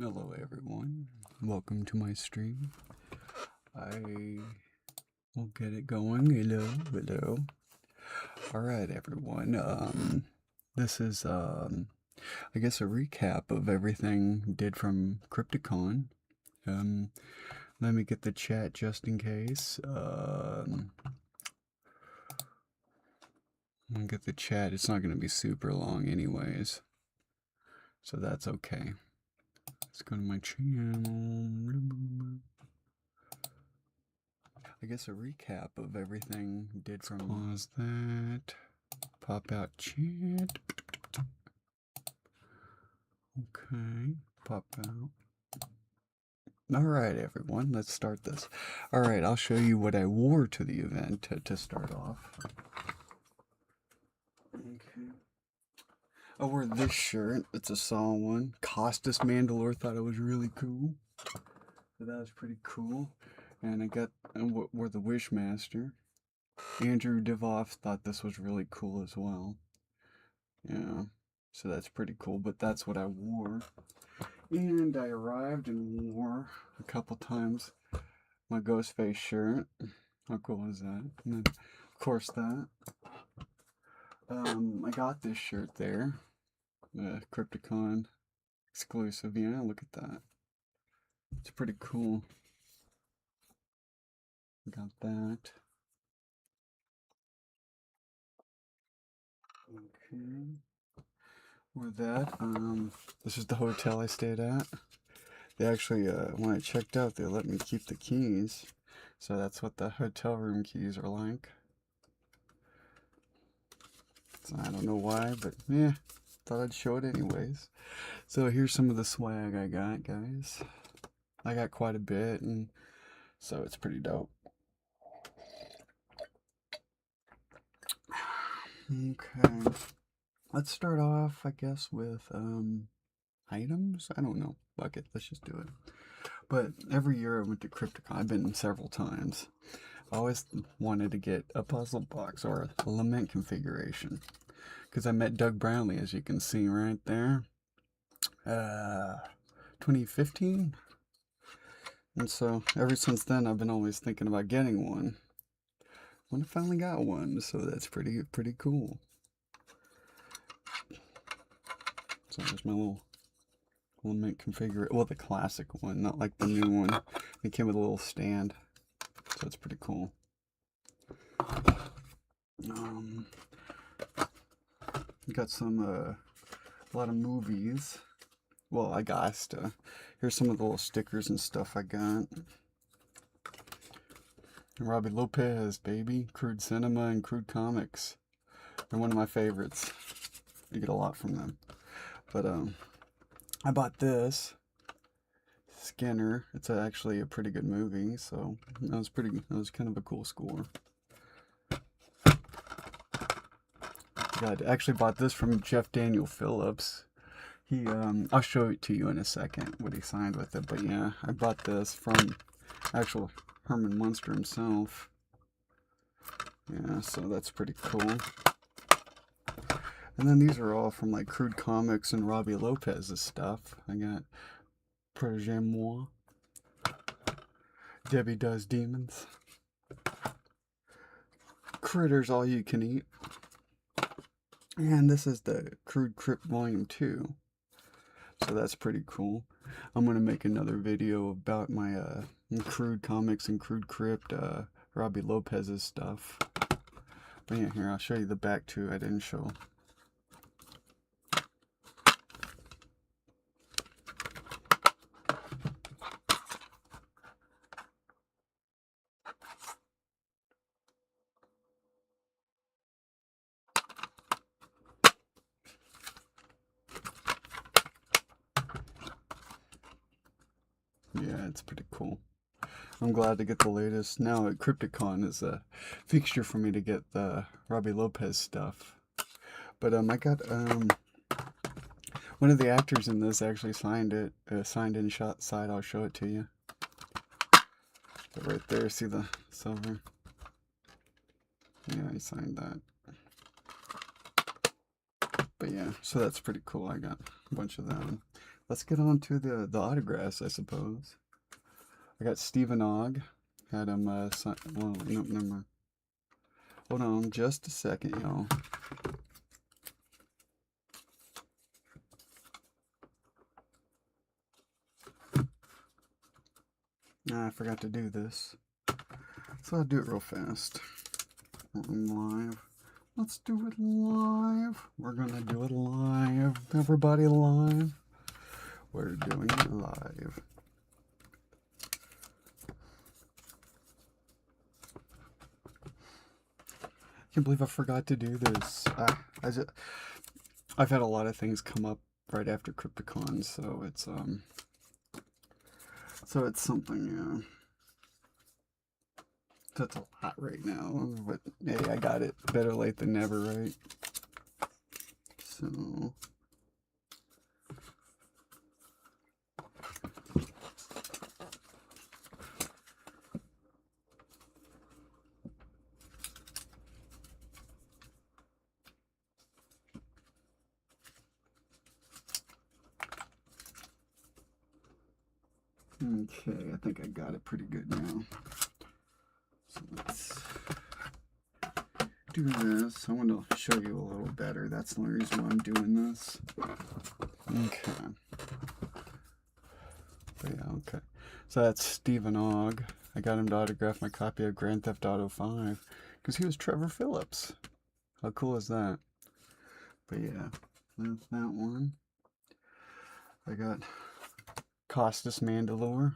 Hello everyone, welcome to my stream. I will get it going. Hello. Alright everyone, this is I guess a recap of everything did from Crypticon. Let me get the chat just in case. I'll get the chat, it's not gonna be super long anyways. So that's okay. Let's go to my channel. I guess a recap of everything did from. Pause that. Pop out chat. Okay. Pop out. Alright, everyone, let's start this. Alright, I'll show you what I wore to the event to start off. Okay. I wore this shirt. It's a Saw one. Costas Mandalore thought it was really cool. So that was pretty cool. And I wore the Wishmaster. Andrew Divoff thought this was really cool as well. Yeah, so that's pretty cool, but that's what I wore. And I arrived and wore a couple times my Ghostface shirt. How cool is that? And then, of course, that. I got this shirt there. The Crypticon exclusive. Yeah, look at that. It's pretty cool. Got that. Okay. With that, this is the hotel I stayed at. They actually, when I checked out, they let me keep the keys. So that's what the hotel room keys are like. So I don't know why, but yeah, thought I'd show it anyways. So here's some of the swag I got, guys. I got quite a bit, and so it's pretty dope. Okay, let's start off, I guess, with items. I don't know. Fuck it, let's just do it. But every year I went to Crypticon. I've been several times. I always wanted to get a puzzle box or a lament configuration. Because I met Doug Brownlee, as you can see right there. 2015? And so ever since then I've been always thinking about getting one. When I finally got one, so that's pretty cool. So there's my little lament configuration. Well, the classic one, not like the new one. It came with a little stand. So it's pretty cool. Got some, a lot of movies. Well, I got here's some of the little stickers and stuff I got. Robbie Lopez, baby. Crude Cinema and Crude Comics. They're one of my favorites. I get a lot from them. But, I bought this. Skinner. It's actually a pretty good movie, so that was kind of a cool score. I actually bought this from Jeff Daniel Phillips. He, I'll show it to you in a second what he signed with it, but yeah, I bought this from actual Herman Munster himself. Yeah, so that's pretty cool. And then these are all from like Crude Comics and Robbie Lopez's stuff. I got Projet Moi, Debbie Does Demons, Critters All You Can Eat, and this is the Crude Crypt Volume 2. So that's pretty cool. I'm going to make another video about my Crude Comics and Crude Crypt, Robbie Lopez's stuff. But yeah, here, I'll show you the back too. I didn't show. Yeah, it's pretty cool. I'm glad to get the latest. Now at Crypticon is a fixture for me to get the Robbie Lopez stuff. But I got one of the actors in this actually signed it, signed in shot side. I'll show it to you. But right there, see the silver? Yeah, he signed that. But yeah, so that's pretty cool. I got a bunch of them. let's get on to the autographs, I suppose. I got Stephen Ogg. Had him, well, no, never mind. Hold on just a second, y'all. I forgot to do this. So I'll do it real fast. Live. Let's do it live. We're gonna do it live. Everybody live. We're doing it live. Can't believe I forgot to do this. I've had a lot of things come up right after Crypticon, so it's something, yeah. That's a lot right now, but hey, I got it. Better late than never, right? So okay, I think I got it pretty good now. So let's do this. I want to show you a little better. That's the only reason why I'm doing this. Okay. But yeah, okay. So that's Stephen Ogg. I got him to autograph my copy of Grand Theft Auto 5 because he was Trevor Phillips. How cool is that? But yeah, that's that one. I got Costas Mandalore.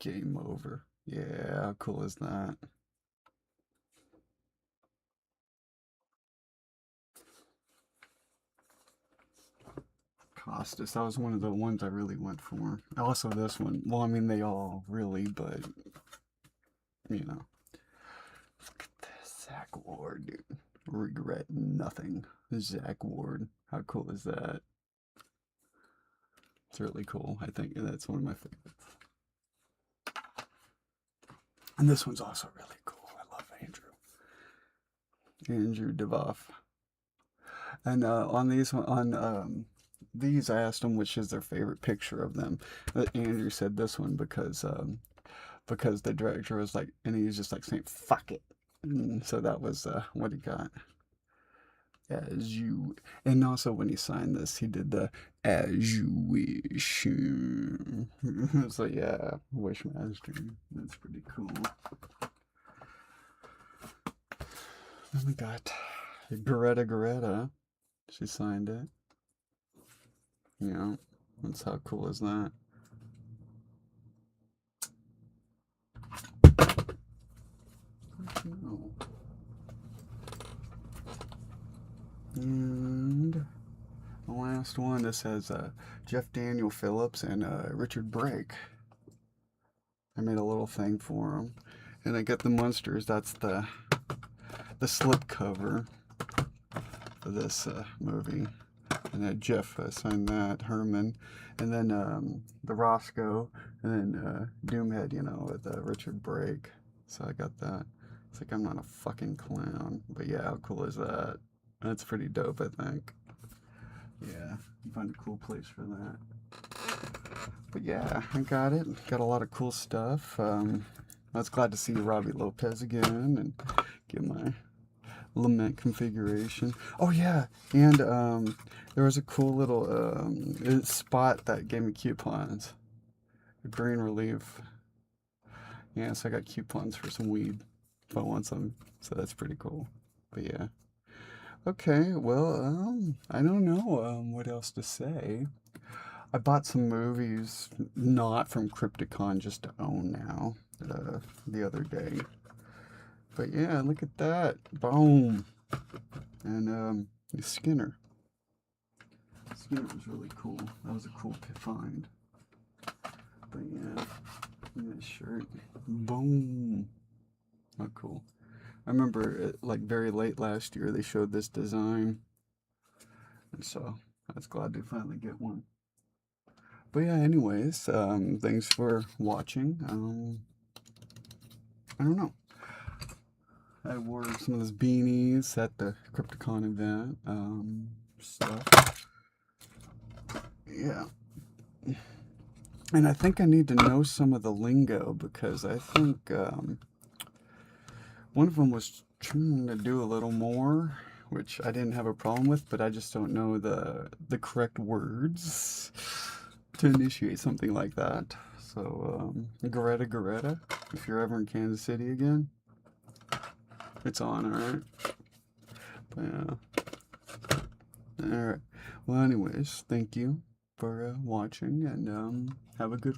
Game over. Yeah, how cool is that? Costas, that was one of the ones I really went for. Also this one. Well, I mean, they all really, but, you know. Look at this, Zach Ward, dude. Regret nothing. Zach Ward. How cool is that? It's really cool. I think that's one of my favorites. And this one's also really cool. I love Andrew. Andrew DeVoff. And on these, I asked them which is their favorite picture of them. Andrew said this one because the director was like, and he was just like saying "fuck it," and so that was what he got. As you, and also when he signed this, he did the "as you wish." So yeah, Wishmaster. That's pretty cool. Then we got Greta. She signed it. Yeah, that's how cool is that? And the last one, this has Jeff Daniel Phillips and Richard Brake. I made a little thing for them. And I got the Monsters. That's the slip cover for this movie. And then Jeff signed that, Herman. And then the Roscoe. And then Doomhead, you know, with Richard Brake. So I got that. It's like I'm not a fucking clown. But yeah, how cool is that? That's pretty dope, I think. Yeah, you find a cool place for that. But yeah, I got it. Got a lot of cool stuff. I was glad to see Robbie Lopez again and get my lament configuration. Oh yeah, and there was a cool little spot that gave me coupons. Green Relief. Yeah, so I got coupons for some weed if I want some. So that's pretty cool. But yeah. Okay, well, I don't know what else to say. I bought some movies, not from Crypticon, just to own now, the other day. But yeah, look at that. Boom. And Skinner. Skinner was really cool. That was a cool find. But yeah, that shirt. Boom. How cool. I remember like very late last year they showed this design. And so I was glad to finally get one. But yeah, anyways, thanks for watching. I don't know. I wore some of those beanies at the Crypticon event. Stuff. Yeah. And I think I need to know some of the lingo, because I think one of them was trying to do a little more, which I didn't have a problem with, but I just don't know the correct words to initiate something like that. So, Greta, if you're ever in Kansas City again, it's on, alright? Yeah. Alright. Well, anyways, thank you for watching, and have a good